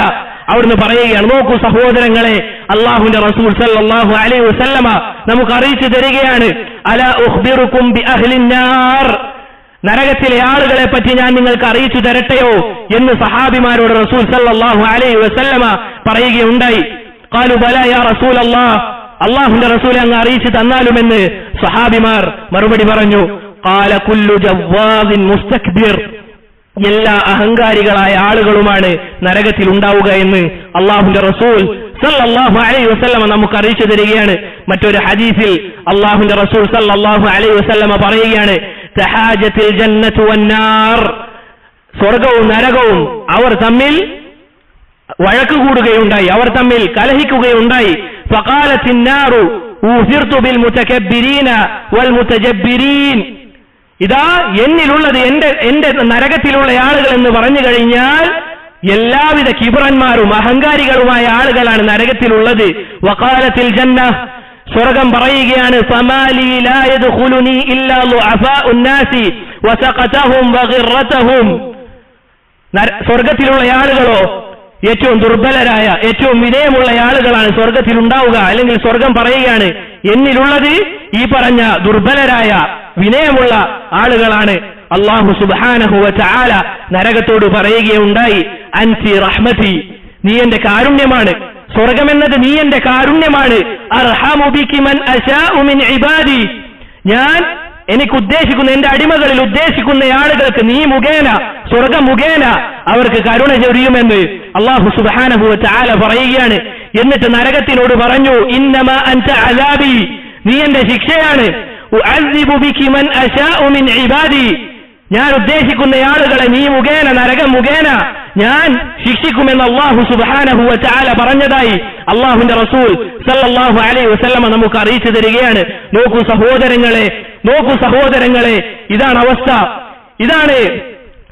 അവിടുന്ന് പറയുകയാണ്. നോക്കൂ സഹോദരങ്ങളെ, അല്ലാഹുവിന്റെ റസൂൽ സല്ലല്ലാഹു അലൈഹി വസല്ലമ നമുക്ക് അറിയിച്ചു തരികയാണ്, അലാ ഉഖ്ബിറുക്കും ബി അഹ്ലിൻ നാർ. നരകത്തിലെ ആളുകളെ പറ്റി ഞാൻ നിങ്ങൾക്ക് അറിയിച്ചു തരട്ടെയോ എന്ന് സഹാബിമാരോട് റസൂൽ സല്ലല്ലാഹു അലൈഹി വസല്ലമ പറയുകയുണ്ടായി. ഖാലു ബലാ യാ റസൂലല്ലാഹ്, അല്ലാഹുവിന്റെ റസൂൽ അങ്ങ് അറിയിച്ചു തന്നാലുമെന്ന് സഹാബിമാർ മറുപടി പറഞ്ഞു. ഖാല കുല്ലു ജവ്വാദിൻ മുസ്തക്ബിർ. എല്ലാ അഹങ്കാരികളായ ആളുകളുമാണ് നരകത്തിൽ ഉണ്ടാവുക എന്ന് അല്ലാഹുവിന്റെ റസൂൽ സല്ലല്ലാഹു അലൈഹി വസല്ലമ നമുക്ക് അറിയിച്ചു തരികയാണ്. മറ്റൊരു ഹദീസിൽ അല്ലാഹുവിന്റെ റസൂൽ സല്ലല്ലാഹു അലൈഹി വസല്ലമ പറയുകയാണ്, തഹാജത്തിൽ ജന്നത്തു വന്നാർ, സ്വർഗവും നരകവും അവർ തമ്മിൽ വഴക്ക് കൂടുകയുണ്ടായി, അവർ തമ്മിൽ കലഹിക്കുകയുണ്ടായി. ഫഖാലത്തിൻ നാറു ഊസിർതു ബിൽ മുതകബ്ബിരീന വൽ മുതജബ്ബിരീൻ, ഇതാ എന്നിലുള്ളത് എന്റെ നരകത്തിലുള്ള ആളുകൾ എന്ന് പറഞ്ഞു കഴിഞ്ഞാൽ എല്ലാവിധ കിബ്രന്മാരും അഹങ്കാരികളുമായ ആളുകളാണ് നരകത്തിലുള്ളത്. വഖാലത്തിൽ ജന്ന, സ്വർഗം പറയുകയാണ്, ഫമാലി ലാ യദ്ഖുലുനി ഇല്ലാ ളുഅഫാഉൻ നാസി വസഖതഹും വഗിറതഹും, സ്വർഗത്തിലുള്ള ആളുകളോ ഏറ്റവും ദുർബലരായ ഏറ്റവും വിനയമുള്ള ആളുകളാണ് സ്വർഗത്തിൽ ഉണ്ടാവുക. അല്ലെങ്കിൽ സ്വർഗം പറയുകയാണ്, എന്നിലുള്ളത് ഈ പറഞ്ഞ ദുർബലരായ വിനയമുള്ള ആളുകളാണ്. അല്ലാഹു സുബ്ഹാനഹു വ തആല നരകത്തോട് പറയുകയുണ്ടായി, അൻതി റഹ്മതി, നീ എന്റെ കാരുണ്യമാണ്, സ്വർഗമെന്നത് നീ എന്റെ കാരുണ്യമാണ്. അർഹമു ബികി മൻ അശാഉ മിൻ ഇബാദി, ഞാൻ എനിക്ക് ഉദ്ദേശിക്കുന്ന എന്റെ അടിമകളിൽ ഉദ്ദേശിക്കുന്ന ആളുകൾക്ക് നീ മുഖേന, സ്വർഗം മുഖേന അവർക്ക് കരുണ ചൊരിയുമെന്ന് അല്ലാഹു സുബ്ഹാനഹു വ തആല പറയുകയാണ്. എന്നിട്ട് നരകത്തിനോട് പറഞ്ഞു, ഇന്നമാ അൻത അസാബി, നീ എന്റെ ശിക്ഷയാണ്. ഉഅസ്സിബു ബികി മൻ അശാഉ മിൻ ഇബാദി, ഞാൻ ഉദ്ദേശിക്കുന്ന ആളുകളെ നീ മുഖേന, നരകം മുഖേന ഞാൻ ശിക്ഷിക്കുമെന്ന് അല്ലാഹു സുബ്ഹാനഹു വ തആല പറഞ്ഞതായി അല്ലാഹുവിന്റെ റസൂൽ സല്ലല്ലാഹു അലൈഹി വസല്ലമ നമുക്ക് അറിയിച്ചു തരികയാണ്. നോക്കൂ സഹോദരങ്ങളെ, ഇതാണ് അവസ്ഥ, ഇതാണ്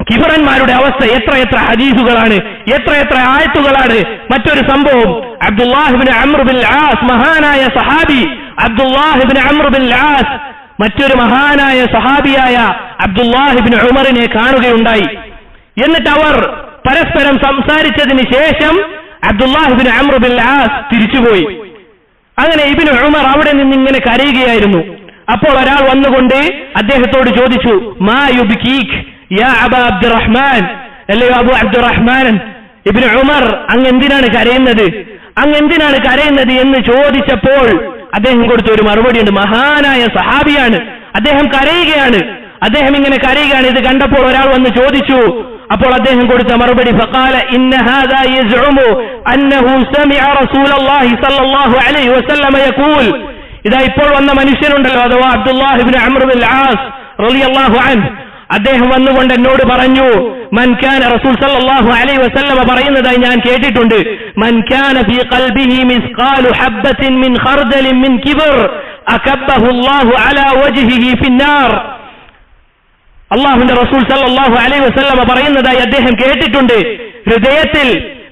കിബറന്മാരുടെ അവസ്ഥ. എത്ര ഹദീസുകളാണ്, എത്ര ആയത്തുകളാണ്. മറ്റൊരു സംഭവം, Abdullah ibn Amr bin Aas, മഹാനായ സഹാബി Abdullah ibn Amr bin Aas മറ്റൊരു മഹാനായ സഹാബിയായ അബ്ദുല്ലാഹ് ഇബ്നു ഉമറിനെ കാണുകയുണ്ടായി. എന്നിട്ട് അവർ പരസ്പരം സംസാരിച്ചതിന് ശേഷം Abdullah ibn Amr bin Aas തിരിച്ചുപോയി. അങ്ങനെ ഇബ്നു ഉമർ അവിടെ നിന്ന് ഇങ്ങനെ കരയുകയായിരുന്നു. അപ്പോൾ ഒരാൾ വന്നുകൊണ്ട് അദ്ദേഹത്തോട് ചോദിച്ചു, മാ യുബ്കീക് യാ അബാ അബ്ദുറഹ്മാൻ, അല്ലയോ അബു അബ്ദുറഹ്മാൻ, ഇബ്നു ഉമർ അങ്ങ് എന്തിനാണ് കരയുന്നത് എന്ന് ചോദിച്ചപ്പോൾ അദ്ദേഹം കൊടുത്ത ഒരു മറുപടിയുണ്ട്. മഹാനായ സഹാബിയാണ്, അദ്ദേഹം കരയുകയാണ്, ഇത് കണ്ടപ്പോൾ ഒരാൾ വന്ന് ചോദിച്ചു. അപ്പോൾ അദ്ദേഹം കൊടുത്ത മറുപടി, ഫഖാല ഇന്ന ഹാദാ യസ്ഉമു അന്നഹു സമിഅ റസൂലല്ലാഹി സ്വല്ലല്ലാഹു അലൈഹി വസല്ലമ യഖൂൽ, ഇതാ ഇപ്പോൾ വന്ന മനുഷ്യനുണ്ടല്ലോ, അഥവാ Abdullah ibn Amr bin Aas റളിയല്ലാഹു അൻഹു, അദ്ദേഹം വന്നുകൊണ്ട് എന്നോട് പറഞ്ഞു, മൻ കാന, റസൂൽ സല്ലല്ലാഹു അലൈഹി വസല്ലമ പറയുന്നതായി ഞാൻ കേട്ടിട്ടുണ്ട്, മൻ കാന ഫീ ഖൽബിഹി മിസ്ഖാലു ഹബ്ബത്തിൻ മിൻ ഖർദലിൻ മിൻ കിബ്ർ അകബ്ബഹു അല്ലാഹു അലാ വജ്ഹിഹി ഫിന്നാർ. അല്ലാഹുവിന്റെ റസൂൽ സല്ലല്ലാഹു അലൈഹി വസല്ലമ പറയുന്നതായി അദ്ദേഹം കേട്ടിട്ടുണ്ട്, ഹൃദയത്തിൽ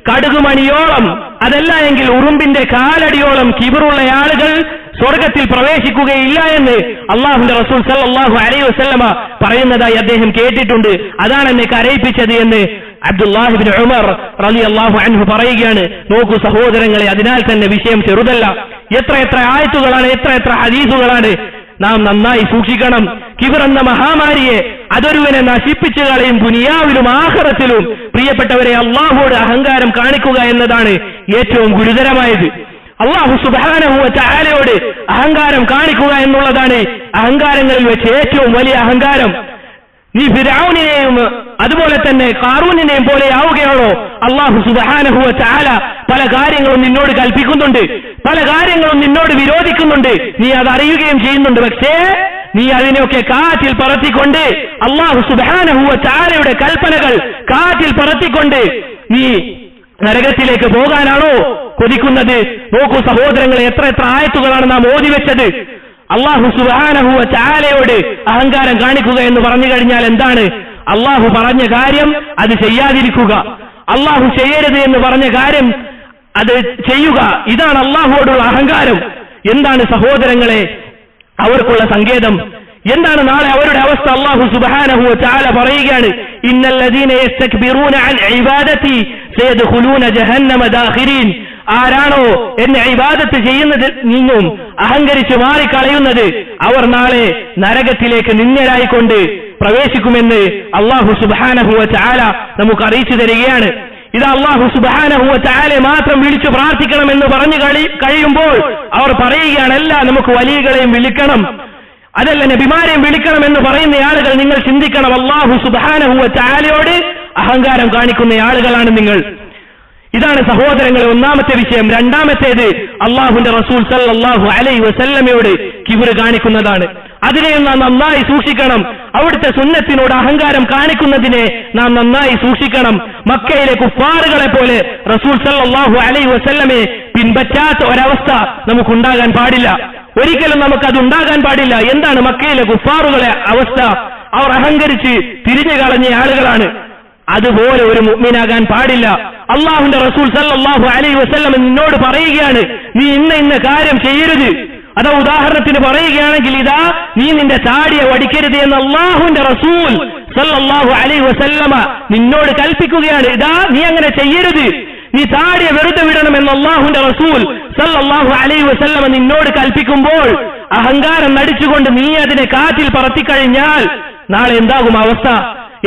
കടുകുമണിയോളം, അതല്ല എങ്കിൽ ഉറുമ്പിന്റെ കാലടിയോളം കിബറുള്ള ആളുകൾ സ്വർഗത്തിൽ പ്രവേശിക്കുകയില്ല എന്ന് അല്ലാഹുവിന്റെ റസൂൽ സല്ലല്ലാഹു അലൈഹി വസല്ലമ പറയുന്നതായി അദ്ദേഹം കേട്ടിട്ടുണ്ട്. അതാണ് എന്നെ കരയിപ്പിച്ചത് എന്ന് അബ്ദുല്ലാഹ് ഇബ്നു ഉമർ റളിയല്ലാഹു അൻഹു പറയുകയാണ്. നോക്കൂ സഹോദരങ്ങളെ, അതിനാൽ തന്നെ വിഷയം ചെറുതല്ല. എത്ര ആയത്തുകളാണ്, എത്ര ഹദീസുകളാണ്. നാം നന്നായി സൂക്ഷിക്കണം. കിബർ എന്ന മഹാമാരിയെ അതൊരുവനെ നശിപ്പിച്ചു കളയും, ദുനിയാവിലും ആഖിറത്തിലും. പ്രിയപ്പെട്ടവരെ, അല്ലാഹുവോട് അഹങ്കാരം കാണിക്കുക എന്നതാണ് ഏറ്റവും ഗുരുതരമായത്. അല്ലാഹു സുബ്ഹാനഹു വ തആലയോട് അഹങ്കാരം കാണിക്കുക എന്നുള്ളതാണ് അഹങ്കാരങ്ങളിൽ വെച്ച് ഏറ്റവും വലിയ അഹങ്കാരം. നീ ഫിർഔനിനെയും അതുപോലെ തന്നെ ഖാറൂനിനെയും പോലെ ആവുകയാണോ? അല്ലാഹു സുബ്ഹാനഹു വ തആല പല കാര്യങ്ങളും നിന്നോട് കൽപ്പിക്കുന്നുണ്ട്, പല കാര്യങ്ങളും നിന്നോട് വിരോധിക്കുന്നുണ്ട്, നീ അത് അറിയുകയും ചെയ്യുന്നുണ്ട്. പക്ഷേ നീ അതിനെയൊക്കെ കാറ്റിൽ പറത്തിക്കൊണ്ട്, അല്ലാഹു സുബ്ഹാനഹു വ തആലയുടെ കൽപ്പനകൾ കാറ്റിൽ പറത്തിക്കൊണ്ട് നീ നരകത്തിലേക്ക് പോകാനാണോ കൊതിക്കുന്നത്? നോക്കൂ സഹോദരങ്ങളെ, എത്ര ആയത്തുകളാണ് നാം ഓതിവെച്ചത്. അല്ലാഹു സുബ്ഹാനഹു വ തആലയോട് അഹങ്കാരം കാണിക്കുക എന്ന് പറഞ്ഞു കഴിഞ്ഞാൽ എന്താണ്? അല്ലാഹു പറഞ്ഞ കാര്യം അത് ചെയ്യാതിരിക്കുക, അല്ലാഹു ചെയ്യരുത് എന്ന് പറഞ്ഞ കാര്യം അത് ചെയ്യുക. ഇതാണ് അല്ലാഹുവോടുള്ള അഹങ്കാരം. എന്താണ് സഹോദരങ്ങളെ അവർക്കുള്ള സങ്കേതം? എന്താണ് നാളെ അവരുടെ അവസ്ഥ? അല്ലാഹു സുബ്ഹാനഹു വ തആല പറയുകയാണ്, ഇന്നല്ലദീന യസ്തക്ബിറൂന അൻ ഇബാദതി സയദ്ഖുലൂന ജഹന്നമ ദാഖിരീൻ. ആരാണോ എന്നെ ഇബാദത്ത് ചെയ്യുന്നതിൽ നിന്നും അഹങ്കരിച്ച് മാറിക്കളയുന്നത്, അവർ നാളെ നരകത്തിലേക്ക് നിന്ദ്യരായിക്കൊണ്ട് പ്രവേശിക്കുമെന്ന് അല്ലാഹു സുബ്ഹാനഹു വ തആല നമുക്ക് അറിയിച്ചു തരികയാണ്. ഇത് അല്ലാഹു സുബ്ഹാനഹു വ തആലയെ മാത്രം വിളിച്ചു പ്രാർത്ഥിക്കണമെന്ന് പറഞ്ഞു കഴിയുമ്പോൾ അവർ പറയുകയാണ്, അല്ല, നമുക്ക് വലിയകളെയും വിളിക്കണം. അതല്ല നബിമാരെയും വിളിക്കണമെന്ന് പറയുന്ന ആളുകൾ നിങ്ങൾ ചിന്തിക്കണം, അല്ലാഹു സുബ്ഹാനഹു വ തആലയോട് അഹങ്കാരം കാണിക്കുന്ന ആളുകളാണ് നിങ്ങൾ. ഇതാണ് സഹോദരങ്ങളെ ഒന്നാമത്തെ വിഷയം. രണ്ടാമത്തേത് അല്ലാഹുവിന്റെ റസൂൽ സല്ലല്ലാഹു അലൈഹി വസല്ലമയോട് കിബ്ർ കാണിക്കുന്നതാണ്. അതിനെയും നാം നന്നായി സൂക്ഷിക്കണം. അവിടുത്തെ സുന്നത്തിനോട് അഹങ്കാരം കാണിക്കുന്നതിനെ നാം നന്നായി സൂക്ഷിക്കണം. മക്കയിലെ കുഫാറുകളെ പോലെ റസൂൽ സല്ലല്ലാഹു അലൈഹി വസല്ലമയെ പിൻപറ്റാത്ത ഒരവസ്ഥ നമുക്കുണ്ടാകാൻ പാടില്ല. ഒരിക്കലും നമുക്കതുണ്ടാകാൻ പാടില്ല. എന്താണ് മക്കയിലെ കുഫാറുകളെ അവസ്ഥ? അവർ അഹങ്കരിച്ച് തിരിഞ്ഞു കളഞ്ഞ ആളുകളാണ്. അതുപോലെ ഒരു മുഅ്മിനാകാൻ പാടില്ല. അല്ലാഹുവിന്റെ റസൂൽ സല്ലല്ലാഹു അലൈഹി വസല്ലം നിന്നോട് പറയുകയാണ്, നീ ഇന്ന കാര്യം ചെയ്യരുത്. അതാ ഉദാഹരണത്തിന് പറയുകയാണെങ്കിൽ, ഇതാ നീ നിന്റെ താടിയെ വടിക്കരുത് എന്ന് അല്ലാഹുവിന്റെ റസൂൽ സല്ലല്ലാഹു അലൈഹി വസല്ലമ നിന്നോട് കൽപ്പിക്കുകയാണ്. ഇതാ നീ അങ്ങനെ ചെയ്യരുത്, നീ താടിയെ വെറുതെ വിടണമെന്ന് അല്ലാഹുവിന്റെ റസൂൽ സല്ലല്ലാഹു അലൈഹി വസല്ലമ നിന്നോട് കൽപ്പിക്കുമ്പോൾ അഹങ്കാരം നടിച്ചുകൊണ്ട് നീ അതിനെ കാറ്റിൽ പറത്തിക്കഴിഞ്ഞാൽ നാളെ എന്താകും അവസ്ഥ?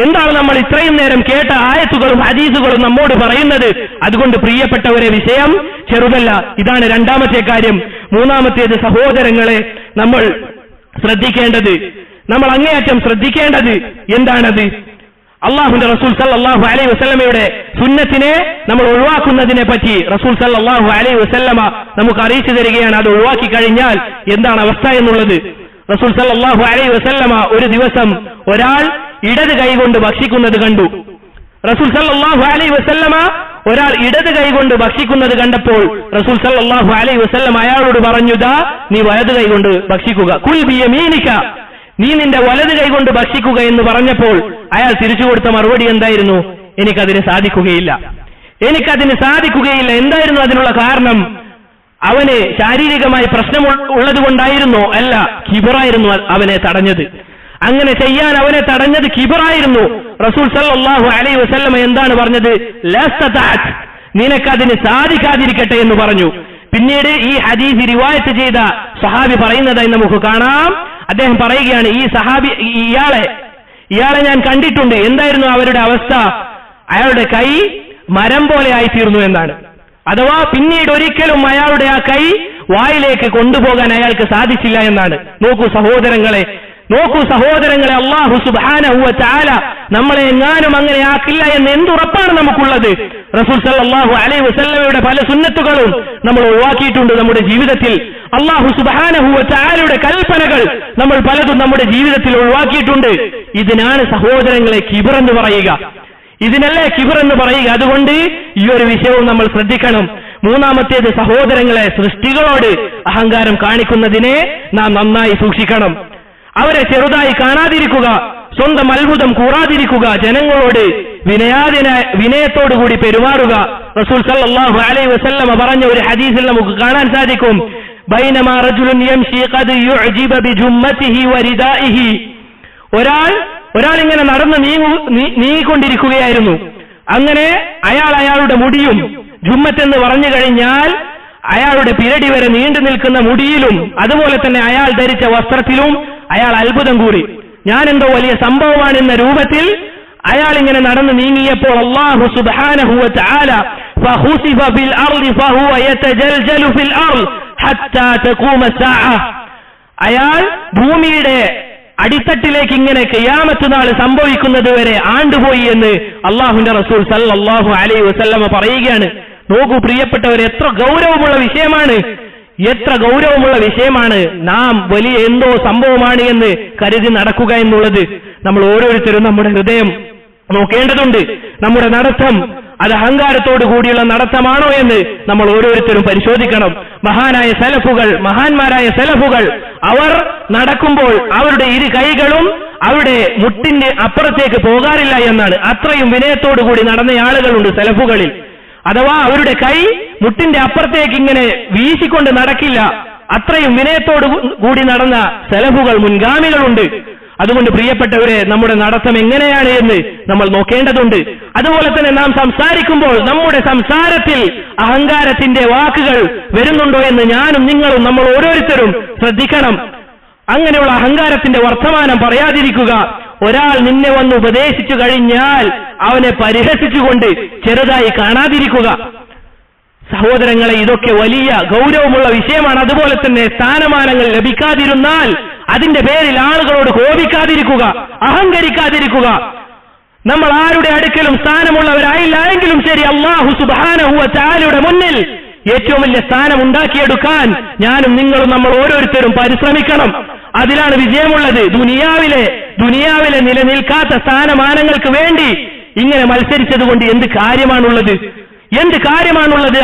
എന്താണ് നമ്മൾ ഇത്രയും നേരം കേട്ട ആയത്തുകളും ഹദീസുകളും നമ്മോട് പറയുന്നത്? അതുകൊണ്ട് പ്രിയപ്പെട്ടവരെ, വിഷയം ചെറുതല്ല. ഇതാണ് രണ്ടാമത്തെ കാര്യം. മൂന്നാമത്തേത് സഹോദരങ്ങളെ, നമ്മൾ ശ്രദ്ധിക്കേണ്ടത്, നമ്മൾ അങ്ങേയറ്റം ശ്രദ്ധിക്കേണ്ടത് എന്താണത്? അല്ലാഹുവിന്റെ റസൂൽ സല്ലല്ലാഹു അലൈഹി വസല്ലമയുടെ സുന്നത്തിനെ നമ്മൾ ഒഴിവാക്കുന്നതിനെ പറ്റി റസൂൽ സല്ലല്ലാഹു അലൈഹി വസല്ലമ നമുക്ക് അറിയിച്ചു തരികയാണ്. അത് ഒഴിവാക്കി കഴിഞ്ഞാൽ എന്താണ് അവസ്ഥ എന്നുള്ളത്. റസൂൽ സല്ലല്ലാഹു അലൈഹി വസല്ലമ ഒരു ദിവസം ഒരാൾ ഇടത് കൈകൊണ്ട് ഭക്ഷിക്കുന്നത് കണ്ടു. റസൂൽ സല്ലല്ലാഹു അലൈഹി വസല്ലമ ഒരാൾ ഇടത് കൈകൊണ്ട് ഭക്ഷിക്കുന്നത് കണ്ടപ്പോൾ റസൂൽ സല്ലല്ലാഹു അലൈഹി വസല്ലം അയാളോട് പറഞ്ഞു, ദാ നീ വലത് കൈകൊണ്ട് ഭക്ഷിക്കുക, കുൽ ബിയമീനിക, നീ നിന്റെ വലത് കൈകൊണ്ട് ഭക്ഷിക്കുക എന്ന് പറഞ്ഞപ്പോൾ അയാൾ തിരിച്ചു കൊടുത്ത മറുപടി എന്തായിരുന്നു? എനിക്കതിന് സാധിക്കുകയില്ല. എന്തായിരുന്നു അതിനുള്ള കാരണം? അവന് ശാരീരികമായി പ്രശ്നമുള്ളത് കൊണ്ടായിരുന്നോ? അല്ല, കിബറായിരുന്നു അവനെ തടഞ്ഞത്. അങ്ങനെ ചെയ്യാൻ അവനെ തടഞ്ഞത് കിബറായിരുന്നു. റസൂൽ സല്ലല്ലാഹു അലൈഹി വസല്ലം എന്താണ് പറഞ്ഞത്? ലസ്തതഅത്, നിനക്കതിന് സാധിക്കാതിരിക്കട്ടെ എന്ന് പറഞ്ഞു. പിന്നീട് ഈ ഹദീസ് റിവായത്ത് ചെയ്ത സഹാബി പറയുന്നതായി നമുക്ക് കാണാം. അദ്ദേഹം പറയുകയാണ്, ഈ സഹാബി ഇയാളെ ഞാൻ കണ്ടിട്ടുണ്ട്. എന്തായിരുന്നു അവരുടെ അവസ്ഥ? അയാളുടെ കൈ മരം പോലെ ആയിത്തീർന്നു എന്നാണ്. അഥവാ പിന്നീട് ഒരിക്കലും അയാളുടെ ആ കൈ വായിലേക്ക് കൊണ്ടുപോകാൻ അയാൾക്ക് സാധിച്ചില്ല എന്നാണ്. നോക്കൂ സഹോദരങ്ങളെ, അല്ലാഹു സുബ്ഹാനഹു വ തആല നമ്മളെ എങ്ങാനും അങ്ങനെ ആക്കില്ല എന്ന് എന്തുറപ്പാണ് നമുക്കുള്ളത്? റസൂൽ സല്ലല്ലാഹു അലൈഹി വസല്ലമയുടെ പല സുന്നത്തുകളും നമ്മൾ ഒഴിവാക്കിയിട്ടുണ്ട് നമ്മുടെ ജീവിതത്തിൽ. അല്ലാഹു സുബ്ഹാനഹു വ തആലയുടെ കൽപ്പനകൾ നമ്മൾ പലതും നമ്മുടെ ജീവിതത്തിൽ ഒഴിവാക്കിയിട്ടുണ്ട്. ഇതിനാണ് സഹോദരങ്ങളെ കിബ്ർ എന്ന് പറയുക. ഇതിനല്ലേ കിബ്ർ എന്ന് പറയുക. അതുകൊണ്ട് ഈ ഒരു വിഷയവും നമ്മൾ ശ്രദ്ധിക്കണം. മൂന്നാമത്തേത് സഹോദരങ്ങളെ, സൃഷ്ടികളോട് അഹങ്കാരം കാണിക്കുന്നതിനെ നാം നന്നായി സൂക്ഷിക്കണം. അവരെ ചെറുതായി കാണാതിരിക്കുക, സ്വന്തം അത്ഭുതം കൂടാതിരിക്കുക, ജനങ്ങളോട് വിനയത്തോടുകൂടി പെരുമാറുക. റസൂൽ സല്ലല്ലാഹു അലൈഹി വസല്ലം പറഞ്ഞ ഒരു ഹദീസിൽ നമുക്ക് കാണാൻ സാധിക്കും, ബൈനമാ റജുലുൻ യംശി ഖദ് യുഅജിബ ബിജുമ്മതിഹി വരിദാഇഹി, ഒരാൾ ഇങ്ങനെ നടന്ന് നീങ്ങിക്കൊണ്ടിരിക്കുകയായിരുന്നു. അങ്ങനെ അയാളുടെ മുടിയും, ജുമ്മത്തെന്ന് പറഞ്ഞു കഴിഞ്ഞാൽ അയാളുടെ പിരടി വരെ നീണ്ടു നിൽക്കുന്ന മുടിയിലും അതുപോലെ തന്നെ അയാൾ ധരിച്ച വസ്ത്രത്തിലും അയാൾ അത്ഭുതം കൂടി. ഞാനെന്തോ വലിയ സംഭവമാണെന്ന രൂപത്തിൽ അയാൾ ഇങ്ങനെ നടന്നു നീങ്ങിയപ്പോൾ അല്ലാഹു സുബ്ഹാനഹു വ തആല ഫഖുസിഫ ബിൽ അർളി ഫഹുവ യതജൽജലു ഫിൽ അർള് ഹത്താ തഖൂമ സഅ, അയാൾ ഭൂമിയുടെ അടിത്തട്ടിലേക്ക് ഇങ്ങനെ ഖിയാമത്ത് നാൾ സംഭവിക്കുന്നത് വരെ ആണ്ടുപോയി എന്ന് അല്ലാഹുവിന്റെ റസൂൽ സല്ലല്ലാഹു അലൈഹി വസല്ലം പറയുകയാണ്. നോക്കൂ പ്രിയപ്പെട്ടവർ, എത്ര ഗൗരവമുള്ള വിഷയമാണ് നാം വലിയ എന്തോ സംഭവമാണ് എന്ന് കരുതി നടക്കുക എന്നുള്ളത്. നമ്മൾ ഓരോരുത്തരും നമ്മുടെ ഹൃദയം നോക്കേണ്ടതുണ്ട്. നമ്മുടെ നടത്തം അത് അഹങ്കാരത്തോടു കൂടിയുള്ള നടത്തമാണോ എന്ന് നമ്മൾ ഓരോരുത്തരും പരിശോധിക്കണം. മഹാന്മാരായ സലഫുകൾ അവർ നടക്കുമ്പോൾ അവരുടെ ഇരു കൈകളും അവരുടെ മുട്ടിന്റെ അപ്പുറത്തേക്ക് പോകാറില്ല എന്നാണ്. അത്രയും വിനയത്തോടുകൂടി നടന്ന ആളുകളുണ്ട് സലഫുകളിൽ. അഥവാ അവരുടെ കൈ മുട്ടിന്റെ അപ്പുറത്തേക്ക് ഇങ്ങനെ വീശിക്കൊണ്ട് നടക്കില്ല. അത്രയും വിനയത്തോടു കൂടി നടന്ന സലഫുകൾ, മുൻഗാമികളുണ്ട്. അതുകൊണ്ട് പ്രിയപ്പെട്ടവരെ, നമ്മുടെ നടത്തം എങ്ങനെയാണ് എന്ന് നമ്മൾ നോക്കേണ്ടതുണ്ട്. അതുപോലെ തന്നെ നാം സംസാരിക്കുമ്പോൾ നമ്മുടെ സംസാരത്തിൽ അഹങ്കാരത്തിന്റെ വാക്കുകൾ വരുന്നുണ്ടോ എന്ന് ഞാനും നിങ്ങളും നമ്മൾ ഓരോരുത്തരും ശ്രദ്ധിക്കണം. അങ്ങനെയുള്ള അഹങ്കാരത്തിന്റെ വർത്തമാനം പറയാതിരിക്കുക. ഒരാൾ നിന്നെ വന്ന് ഉപദേശിച്ചു കഴിഞ്ഞാൽ അവനെ പരിഹസിച്ചുകൊണ്ട് ചെറുതായി കാണാതിരിക്കുക. സഹോദരങ്ങളെ, ഇതൊക്കെ വലിയ ഗൗരവമുള്ള വിഷയമാണ്. അതുപോലെ തന്നെ സ്ഥാനമാനങ്ങൾ ലഭിക്കാതിരുന്നാൽ അതിന്റെ പേരിൽ ആളുകളോട് കോപിക്കാതിരിക്കുക, അഹങ്കരിക്കാതിരിക്കുക. നമ്മൾ ആരുടെ അടുക്കലും സ്ഥാനമുള്ളവരായില്ല എങ്കിലും ശരി, അല്ലാഹു സുബ്ഹാനഹു വ തആലയുടെ മുന്നിൽ ഏറ്റവും വലിയ സ്ഥാനം ഉണ്ടാക്കിയെടുക്കാൻ ഞാനും നിങ്ങളും നമ്മൾ ഓരോരുത്തരും പരിശ്രമിക്കണം. അതിലാണ് വിജയമുള്ളത്. ദുനിയാവിലെ നിലനിൽക്കാത്ത സ്ഥാനമാനങ്ങൾക്ക് വേണ്ടി ഇങ്ങനെ മത്സരിച്ചതുകൊണ്ട് എന്ത് കാര്യമാണുള്ളത്?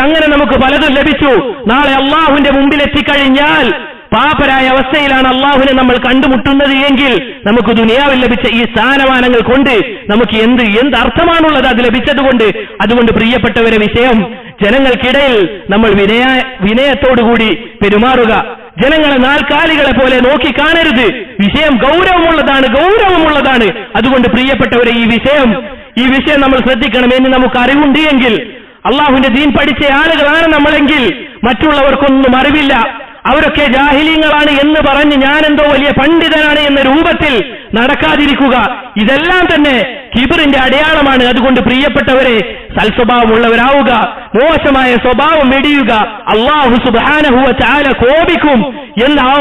അങ്ങനെ നമുക്ക് പലതും ലഭിച്ചു. നാളെ അള്ളാഹുവിന്റെ മുമ്പിൽ എത്തിക്കഴിഞ്ഞാൽ പാപരായ അവസ്ഥയിലാണ് അള്ളാഹുവിനെ നമ്മൾ കണ്ടുമുട്ടുന്നത് എങ്കിൽ നമുക്ക് ദുനിയാവിൽ ലഭിച്ച ഈ സ്ഥാനമാനങ്ങൾ കൊണ്ട് നമുക്ക് എന്ത് അർത്ഥമാണുള്ളത് അത് ലഭിച്ചതുകൊണ്ട്? അതുകൊണ്ട് പ്രിയപ്പെട്ടവരെ, വിഷയം ജനങ്ങൾക്കിടയിൽ നമ്മൾ വിനയത്തോടുകൂടി പെരുമാറുക. ജനങ്ങളെ നാൽക്കാലികളെ പോലെ നോക്കി കാണരുത്. വിഷയം ഗൗരവമുള്ളതാണ്. അതുകൊണ്ട് പ്രിയപ്പെട്ടവരെ, ഈ വിഷയം നമ്മൾ ശ്രദ്ധിക്കണം. എന്ന് നമുക്ക് അറിവുണ്ട് എങ്കിൽ, അള്ളാഹുവിന്റെ ദീൻ പഠിച്ച ആളുകളാണ് നമ്മളെങ്കിൽ, മറ്റുള്ളവർക്കൊന്നും അറിവില്ല, അവരൊക്കെ ജാഹിലീങ്ങളാണ് എന്ന് പറഞ്ഞ് ഞാനെന്തോ വലിയ പണ്ഡിതനാണ് എന്ന രൂപത്തിൽ നടക്കാതിരിക്കുക. ഇതെല്ലാം തന്നെ കിബറിന്റെ അടയാളമാണ്. അതുകൊണ്ട് പ്രിയപ്പെട്ടവരെ, സൽസ്വഭാവമുള്ളവരാവുക, മോശമായ സ്വഭാവം വെടിയുക. അല്ലാഹു സുബ്ഹാനഹു വ തആല കോപിക്കും എന്ന ആ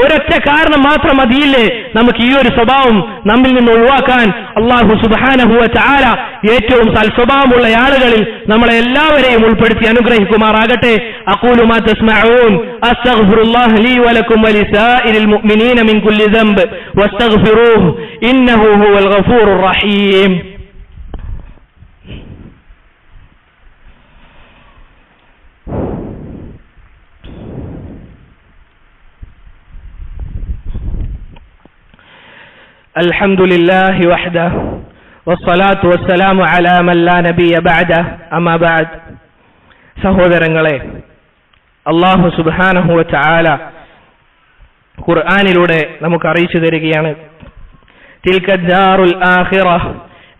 ഒരൊറ്റ കാരണം മാത്രം മതിയില്ലേ നമുക്ക് ഈ ഒരു സ്വഭാവം നമ്മിൽ നിന്ന് ഒഴിവാക്കാൻ? അല്ലാഹു സുബ്ഹാനഹു വ തആല ഏറ്റവും സൽസ്വഭാവമുള്ള ആളുകളിൽ നമ്മളെ എല്ലാവരെയും ഉൾപ്പെടുത്തി അനുഗ്രഹിക്കുമാറാകട്ടെ. അഖൂലു മാ തസ്മഊൻ അസ്തഗ്ഫിറുല്ലാഹ ലീ വലക്കും വലിസാഇരിൽ മുഅ്മിനീന മിൻ കുല്ലി ദംബ് വസ്തഗ്ഫിറൂഹു ഇന്നഹു ഹുവൽ ഗഫൂറുർ റഹീം. الحمد لله وحده والصلاة والسلام على من لا نبي بعده أما بعد. സഹോദരങ്ങളെ, അല്ലാഹു സുബ്ഹാനഹു വ തആല ഖുർആനിലൂടെ നമുക്ക് അറിയിച്ചു തരികയാണ്, തിൽക ദാറുൽ ആഖിറ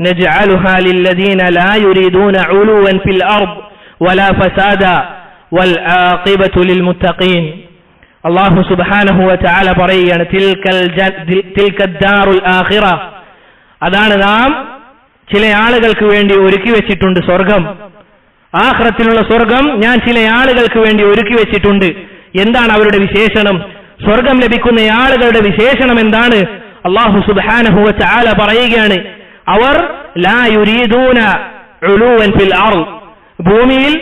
നജ്അലുഹാ ലില്ലദീന ലാ യുരീദൂന ഉലുവൻ ഫിൽ അർദ് വലാ ഫസാദ വൽ ആഖിബതു ലിൽ മുത്തഖീൻ. അല്ലാഹു സുബ്ഹാനഹു വ തആല പറയുകയാണ്, തിൽക ദാറുൽ ആഖിറ, അതാണ് നാം ചില ആളുകൾക്ക് വേണ്ടി ഒരുക്കി വെച്ചിട്ടുണ്ട് സ്വർഗം. ആഖിറത്തിലുള്ള സ്വർഗം ഞാൻ ചില ആളുകൾക്ക് വേണ്ടി ഒരുക്കി വെച്ചിട്ടുണ്ട്. എന്താണ് അവരുടെ വിശേഷണം? സ്വർഗം ലഭിക്കുന്ന ആളുകളുടെ വിശേഷണം എന്താണ്? അല്ലാഹു സുബ്ഹാനഹു വ തആല പറയുകയാണ്, അവർ ലാ യുരീദൂന ഉലുവൻ ഫിൽ അർദ്, ഭൂമിയിൽ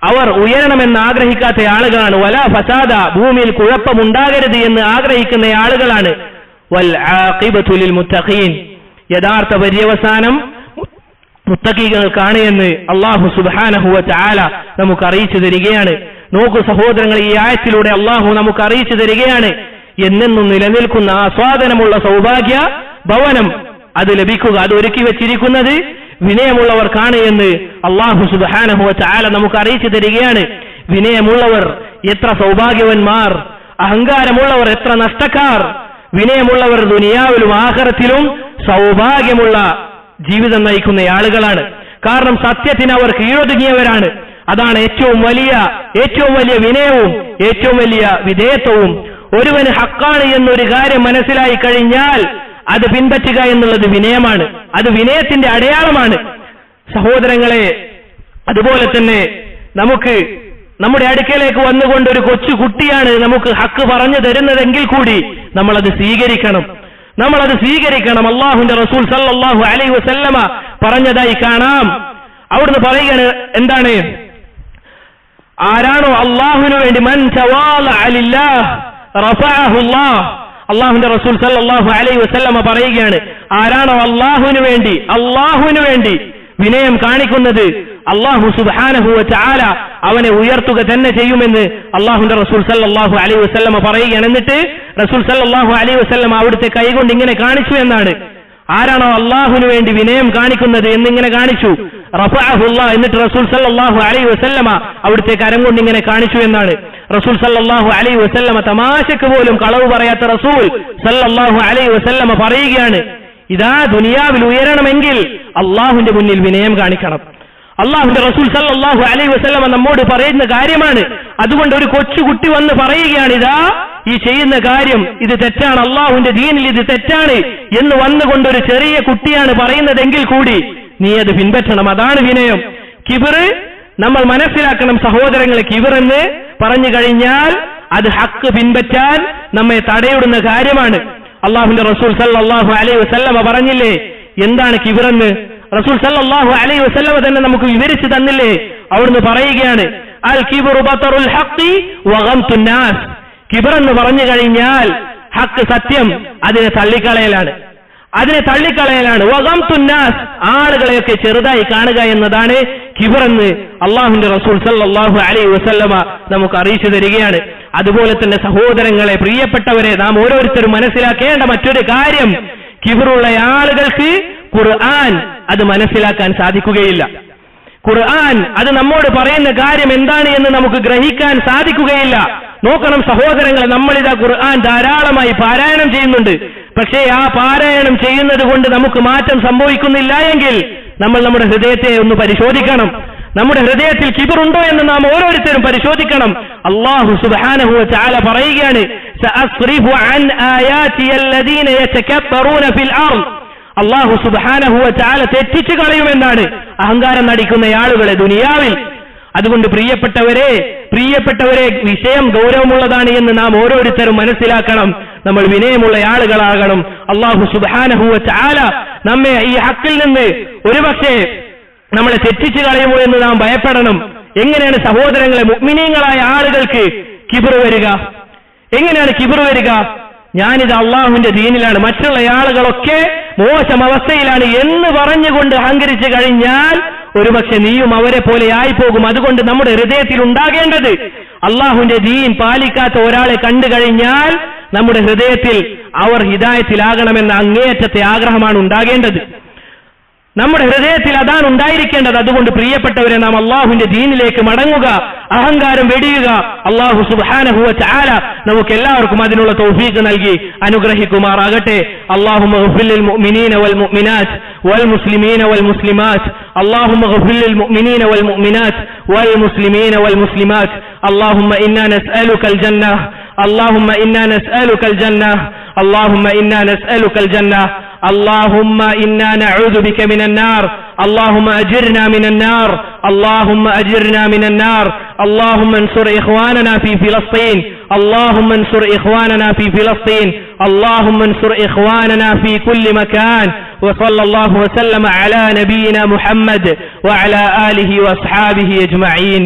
അവർ ഉയരണമെന്ന് ആഗ്രഹിക്കാത്ത ആളുകളാണ്. വലാ ഫസാദ, ഭൂമിയിൽ കുഴപ്പമുണ്ടാകരുത് എന്ന് ആഗ്രഹിക്കുന്ന ആളുകളാണ്. വൽ ആഖിബതു ലിൽ മുത്തഖീൻ, യഥാർത്ഥ പര്യവസാനം മുത്തഖീകൾക്കാണ് എന്ന് അല്ലാഹു സുബ്ഹാനഹു വ തആല നമുക്ക് അറിയിച്ചു തരികയാണ്. നോക്കൂ സഹോദരങ്ങൾ, ഈ ആയത്തിലൂടെ അല്ലാഹു നമുക്ക് അറിയിച്ചു തരികയാണ്, എന്നെന്നും നിലനിൽക്കുന്ന ആസ്വാദനമുള്ള സൗഭാഗ്യ ഭവനം അത് ലഭിക്കുക, അത് ഒരുക്കി വെച്ചിരിക്കുന്നത് വിനയമുള്ളവർക്കാണ് എന്ന് അല്ലാഹു സുബ്ഹാനഹു വ തആല നമുക്ക് അറിയിച്ചു തരികയാണ്. വിനയമുള്ളവർ എത്ര സൗഭാഗ്യവന്മാർ, അഹങ്കാരമുള്ളവർ എത്ര നഷ്ടക്കാർ. വിനയമുള്ളവർ ദുനിയാവിലും ആഖിറത്തിലും സൗഭാഗ്യമുള്ള ജീവിതം നയിക്കുന്ന ആളുകളാണ്. കാരണം സത്യത്തിന് അവർ കീഴൊതുങ്ങിയവരാണ്. അതാണ് ഏറ്റവും വലിയ വിനയവും ഏറ്റവും വലിയ വിധേയത്വവും. ഒരുവന് ഹക്കാണ് എന്നൊരു കാര്യം മനസ്സിലായി കഴിഞ്ഞാൽ അത് പിൻപറ്റുക എന്നുള്ളത് വിനയമാണ്, അത് വിനയത്തിന്റെ അടയാളമാണ്. സഹോദരങ്ങളെ, അതുപോലെ തന്നെ നമുക്ക് നമ്മുടെ അടുക്കലേക്ക് വന്നുകൊണ്ട് ഒരു കൊച്ചു കുട്ടിയാണ് നമുക്ക് ഹക്ക് പറഞ്ഞു തരുന്നതെങ്കിൽ കൂടി നമ്മളത് സ്വീകരിക്കണം. അല്ലാഹുവിന്റെ റസൂൽ സല്ലല്ലാഹു അലൈഹി വസല്ലമ പറഞ്ഞതായി കാണാം. അവിടുന്ന് പറയുകയാണ്, എന്താണ്? ആരാണോ അല്ലാഹുവിനു വേണ്ടി മൻ തവാലഅ ലില്ലാഹ് റഫഅഹു അല്ലാഹ്, അല്ലാഹുവിന്റെ റസൂൽ സല്ലല്ലാഹു അലൈഹി വസല്ലമ പറയുകയാണ്, ആരാണോ അല്ലാഹുവിനു വേണ്ടി വിനയം കാണിക്കുന്നത്, അല്ലാഹു സുബ്ഹാനഹു വ തആല അവനെ ഉയർത്തുക തന്നെ ചെയ്യുമെന്ന് അല്ലാഹുവിന്റെ റസൂൽ സല്ലല്ലാഹു അലൈഹി വസല്ലമ പറയുകയാണ്. എന്നിട്ട് റസൂൽ സല്ലല്ലാഹു അലൈഹി വസല്ലമ അവിടുത്തെ കൈകൊണ്ട് ഇങ്ങനെ കാണിച്ചു എന്നാണ്. ആരാണോ അല്ലാഹുവിനു വേണ്ടി വിനയം കാണിക്കുന്നത് എന്നിങ്ങനെ കാണിച്ചു, റഫഅഹുല്ലാഹ്. എന്നിട്ട് റസൂൽ സല്ലല്ലാഹു അലൈഹി വസല്ലമ അവിടുത്തെ കരം കൊണ്ട് ഇങ്ങനെ കാണിച്ചു എന്നാണ്. റസൂൽ സല്ലല്ലാഹു അലൈഹി വസല്ലമ, തമാശക്ക് പോലും കളവ് പറയാത്ത റസൂൽ സല്ലല്ലാഹു അലൈഹി വസല്ലമ പറയുകയാണ്, ഇതാ ദുനിയാവിൽ ഉയരണമെങ്കിൽ അള്ളാഹുവിന്റെ മുന്നിൽ വിനയം കാണിക്കണം. അള്ളാഹുവിന്റെ റസൂൽ സല്ലല്ലാഹു അലൈഹി വസല്ലമ നമ്മോട് പറയുന്ന കാര്യമാണ്. അതുകൊണ്ട് ഒരു കൊച്ചുകുട്ടി വന്ന് പറയുകയാണ്, ഇതാ ഈ ചെയ്യുന്ന കാര്യം ഇത് തെറ്റാണ്, അള്ളാഹുവിന്റെ ദീനിൽ ഇത് തെറ്റാണ് എന്ന് വന്നുകൊണ്ട് ഒരു ചെറിയ കുട്ടിയാണ് പറയുന്നതെങ്കിൽ കൂടി നീ അത് പിൻപറ്റണം. അതാണ് വിനയം. കിബിർ നമ്മൾ മനസ്സിലാക്കണം സഹോദരങ്ങളെ. കിബിർ എന്ന് പറഞ്ഞു കഴിഞ്ഞാൽ അത് ഹക്ക് പിൻപറ്റാൻ നമ്മെ തടയിടുന്ന കാര്യമാണ്. അള്ളാഹുവിന്റെ റസൂൽ സല്ലല്ലാഹു അലൈഹി വസല്ലമ പറഞ്ഞില്ലേ എന്താണ് കിബിറെന്ന്? റസൂൽ സല്ലല്ലാഹു അലൈഹി വസല്ലമ തന്നെ നമുക്ക് വിവരിച്ചു തന്നില്ലേ? അവിടുന്ന് പറയുകയാണ്, അൽ കിബ്റു ബതറുൽ ഹഖി വഗംതുൻ നാസ്. കിബിറെന്ന് പറഞ്ഞു കഴിഞ്ഞാൽ ഹക്ക് സത്യം അതിനെ തള്ളിക്കളയലാണ്, വഗംതുൻ നാസ് ആളുകളെയൊക്കെ ചെറുതായി കാണുക എന്നതാണ് കിബിറെന്ന് അള്ളാഹുവിന്റെ റസൂൽ സല്ലല്ലാഹു അലൈഹി വസല്ലമ നമുക്ക് അറിയിച്ചു തരികയാണ്. അതുപോലെ തന്നെ സഹോദരങ്ങളെ, പ്രിയപ്പെട്ടവരെ, നാം ഓരോരുത്തരും മനസ്സിലാക്കേണ്ട മറ്റൊരു കാര്യം, കിബിറുള്ള ആളുകൾക്ക് ഖുർആൻ അത് മനസ്സിലാക്കാൻ സാധിക്കുകയില്ല. ഖുർആൻ അത് നമ്മോട് പറയുന്ന കാര്യം എന്താണ് എന്ന് നമുക്ക് ഗ്രഹിക്കാൻ സാധിക്കുകയില്ല. നോക്കണം സഹോദരങ്ങളെ, നമ്മളിതാ ഖുർആൻ ധാരാളമായി പാരായണം ചെയ്യുന്നുണ്ട്. പക്ഷേ ആ പാരായണം ചെയ്യുന്നത് കൊണ്ട് നമുക്ക് മാറ്റം സംഭവിക്കുന്നില്ല എങ്കിൽ നമ്മൾ നമ്മുടെ ഹൃദയത്തെ ഒന്ന് പരിശോധിക്കണം. നമ്മുടെ ഹൃദയത്തിൽ കിബറുണ്ടോ എന്ന് നാം ഓരോരുത്തരും പരിശോധിക്കണം. അല്ലാഹു സുബ്ഹാനഹു വ തആല പറയുകയാണ്, സഅസ്രിഫു അൻ ആയാതി അല്ലദീന യതകബ്ബറൂന ഫിൽ അർദ്. അല്ലാഹു സുബ്ഹാനഹു വ തആല തെറ്റിച്ചു കളയുമെന്നാണ് അഹങ്കാരം നടിക്കുന്ന ആളുകളെ ദുനിയാവിൽ. അതുകൊണ്ട് പ്രിയപ്പെട്ടവരെ വിഷയം ഗൗരവമുള്ളതാണ് എന്ന് നാം ഓരോരുത്തരും മനസ്സിലാക്കണം. നമ്മൾ വിനയമുള്ള ആളുകളാകണം. അല്ലാഹു സുബ്ഹാനഹു വ തആല നമ്മെ ഈ ഹക്കിൽ നിന്ന് ഒരുപക്ഷേ നമ്മളെ തെറ്റിച്ചു കളയുമോ എന്ന് നാം ഭയപ്പെടണം. എങ്ങനെയാണ് സഹോദരങ്ങളെ മുഅ്മിനീങ്ങളായ ആളുകൾക്ക് കിബ്റ് വരിക? എങ്ങനെയാണ് കിബ്റ് വരിക? ഞാനിത് അള്ളാഹുവിന്റെ ദീനിലാണ്, മറ്റുള്ള ആളുകളൊക്കെ മോശം അവസ്ഥയിലാണ് എന്ന് പറഞ്ഞുകൊണ്ട് അഹങ്കരിച്ചു കഴിഞ്ഞാൽ ഒരുപക്ഷെ നീയും അവരെ പോലെ ആയിപ്പോകും. അതുകൊണ്ട് നമ്മുടെ ഹൃദയത്തിൽ ഉണ്ടാകേണ്ടത്, അള്ളാഹുവിന്റെ ദീൻ പാലിക്കാത്ത ഒരാളെ കണ്ടു കഴിഞ്ഞാൽ നമ്മുടെ ഹൃദയത്തിൽ അവർ ഹിദായത്തിലാകണമെന്ന അങ്ങേയറ്റത്തെ ആഗ്രഹമാണ് ഉണ്ടാകേണ്ടത്. നമ്മുടെ ഹൃദയത്തിൽ അതാണ് ഉണ്ടായിരിക്കേണ്ടത്. അതുകൊണ്ട് പ്രിയപ്പെട്ടവരെ, നാം അള്ളാഹുവിന്റെ ദീനിലേക്ക് മടങ്ങുക, അഹങ്കാരം വെടിയുക. അള്ളാഹു സുബ്ഹാനഹു വ തആല നമുക്ക് എല്ലാവർക്കും അതിനുള്ള തൗഫീഖ് നൽകി അനുഗ്രഹിക്കുമാറാകട്ടെ. അല്ലാഹുമ്മ ഗ്ഫിർ ലിൽ മുഅ്മിനീന വൽ മുഅ്മിനാത്ത് വൽ മുസ്ലിമീന വൽ മുസ്ലിമാത്ത്. അല്ലാഹുമ്മ ഗ്ഫിർ ലിൽ മുഅ്മിനീന വൽ മുഅ്മിനാത്ത് വൽ മുസ്ലിമീന വൽ മുസ്ലിമാത്ത്. അല്ലാഹുമ്മ ഇന്നാ നസ്അലുകൽ ജന്നah. اللهم إنا نسألك الجنة. اللهم إنا نسألك الجنة. اللهم إنا نعوذ بك من النار. اللهم أجرنا من النار. اللهم أجرنا من النار. اللهم انصر إخواننا في فلسطين. اللهم انصر إخواننا في فلسطين. اللهم انصر إخواننا في كل مكان. وصلى الله وسلم على نبينا محمد وعلى آله وأصحابه أجمعين.